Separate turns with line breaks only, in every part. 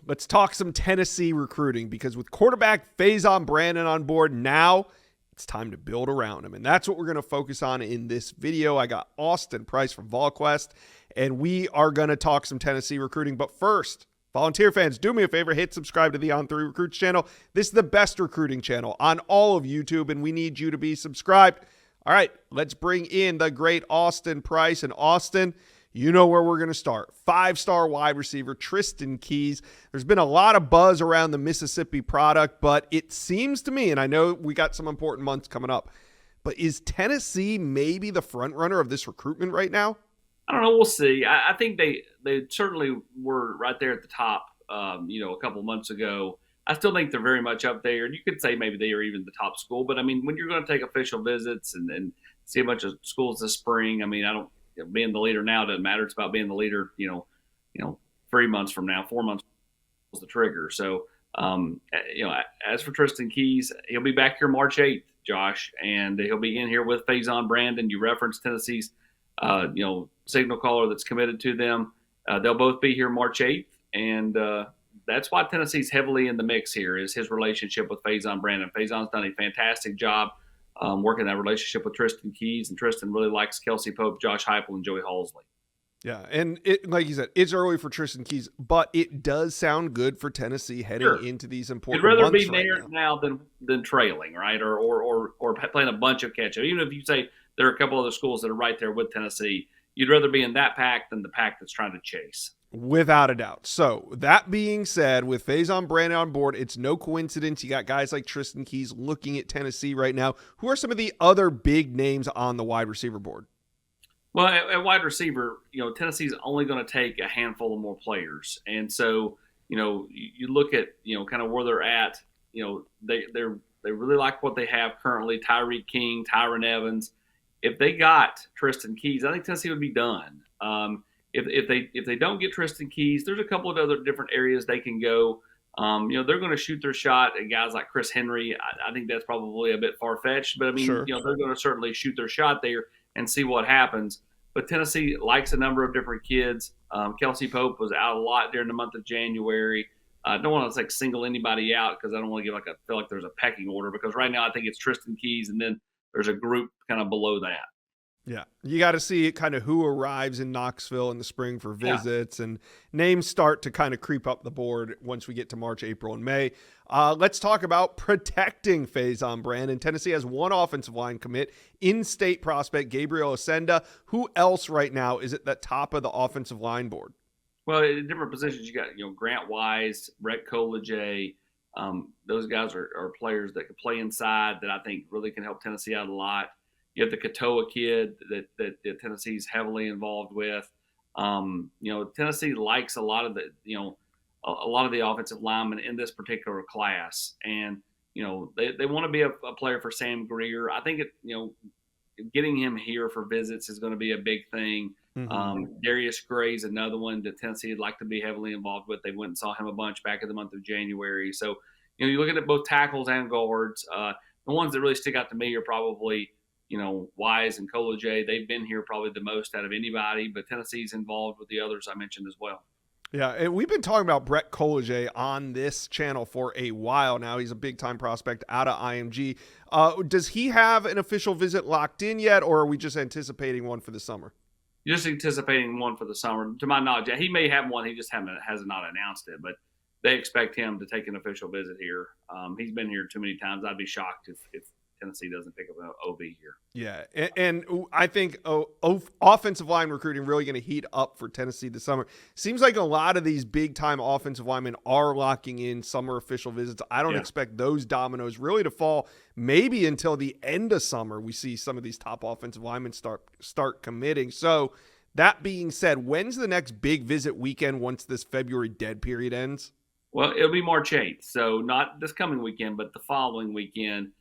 Let's talk some Tennessee recruiting, because with quarterback Faison Brandon on board, now it's time to build around him. And that's what we're going to focus on in this video. I got Austin Price from VolQuest, and we are going to talk some Tennessee recruiting. But first, volunteer fans, do me a favor, hit subscribe to the On3 Recruits channel. This is the best recruiting channel on all of YouTube, and we need you to be subscribed. All right, let's bring in the great Austin Price. And Austin, you know where we're going to start. 5-star wide receiver Tristan Keys. There's been a lot of buzz around the Mississippi product, but it seems to me, and I know we got some important months coming up, but is Tennessee maybe the front runner of this recruitment right now?
I don't know. We'll see. I think they certainly were right there at the top, a couple of months ago. I still think they're very much up there. You could say maybe they are even the top school. But, I mean, when you're going to take official visits and see a bunch of schools this spring, I mean, being the leader now doesn't matter. It's about being the leader, 3 months from now, 4 months is the trigger. So, as for Tristan Keys, he'll be back here March 8th, Josh, and he'll be in here with Faison Brandon. You referenced Tennessee's, signal caller that's committed to them. They'll both be here March 8th, and that's why Tennessee's heavily in the mix here is his relationship with Faison Brandon. Faison's done a fantastic job working that relationship with Tristan Keys, and Tristan really likes Kelsey Pope, Josh Heupel, and Joey Halsley.
Yeah, and like you said, it's early for Tristan Keys, but it does sound good for Tennessee heading into these important
months. You'd rather
be
there now than trailing, right? Or playing a bunch of catch-up. Even if you say there are a couple other schools that are right there with Tennessee, you'd rather be in that pack than the pack that's trying to chase.
Without a doubt. So that being said, with Faison Brandon on board, it's no coincidence you got guys like Tristan Keys looking at Tennessee right now. Who are some of the other big names on the wide receiver board?
Well, at wide receiver, Tennessee's only going to take a handful of more players. And so, you look at, kind of where they're at, they really like what they have currently. Tyreek King, Tyron Evans. If they got Tristan Keys, I think Tennessee would be done. If they don't get Tristan Keys, there's a couple of other different areas they can go. They're going to shoot their shot at guys like Chris Henry. I think that's probably a bit far-fetched, but I mean,
sure.
They're going to certainly shoot their shot there and see what happens. But Tennessee likes a number of different kids. Kelsey Pope was out a lot during the month of January. I don't want to single anybody out because I don't want to feel like there's a pecking order, because right now I think it's Tristan Keys and then there's a group kind of below that.
Yeah, you got to see kind of who arrives in Knoxville in the spring for visits, and names start to kind of creep up the board once we get to March, April, and May. Let's talk about protecting Faison Brandon. Tennessee has one offensive line commit, in-state prospect Gabriel Ascenda. Who else right now is at the top of the offensive line board?
Well, in different positions, you got Grant Wise, Brett Colajay. Those guys are players that can play inside that I think really can help Tennessee out a lot. You have the Katoa kid that Tennessee's heavily involved with. Tennessee likes a lot of the offensive linemen in this particular class, and they want to be a player for Sam Greer. I think getting him here for visits is going to be a big thing. Mm-hmm. Darius Gray's another one that Tennessee would like to be heavily involved with. They went and saw him a bunch back in the month of January. So you're looking at both tackles and guards. The ones that really stick out to me are probably Wise and Colajay. They've been here probably the most out of anybody, but Tennessee's involved with the others I mentioned as well.
Yeah, and we've been talking about Brett Colajay on this channel for a while now. He's a big-time prospect out of IMG. Does he have an official visit locked in yet, or are we just anticipating one for the summer?
Just anticipating one for the summer. To my knowledge, he may have one. He just has not announced it, but they expect him to take an official visit here. He's been here too many times. I'd be shocked if Tennessee doesn't pick up an OV here.
Yeah, and I think offensive line recruiting really going to heat up for Tennessee this summer. Seems like a lot of these big-time offensive linemen are locking in summer official visits. I don't expect those dominoes really to fall maybe until the end of summer. We see some of these top offensive linemen start committing. So that being said, when's the next big visit weekend once this February dead period ends?
Well, it'll be March 8th, so not this coming weekend, but the following weekend.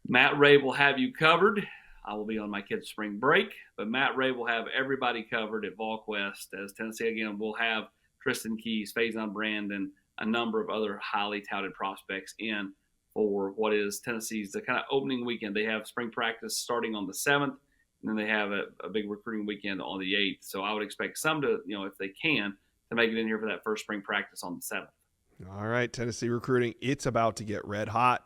Matt Ray will have you covered. I will be on my kids' spring break, but Matt Ray will have everybody covered at VolQuest, as Tennessee, again, will have Tristan Keys, Faison Brandon, a number of other highly touted prospects in for what is Tennessee's the kind of opening weekend. They have spring practice starting on the 7th, and then they have a big recruiting weekend on the 8th. So I would expect some to, if they can, to make it in here for that first spring practice on the 7th.
All right, Tennessee recruiting. It's about to get red hot.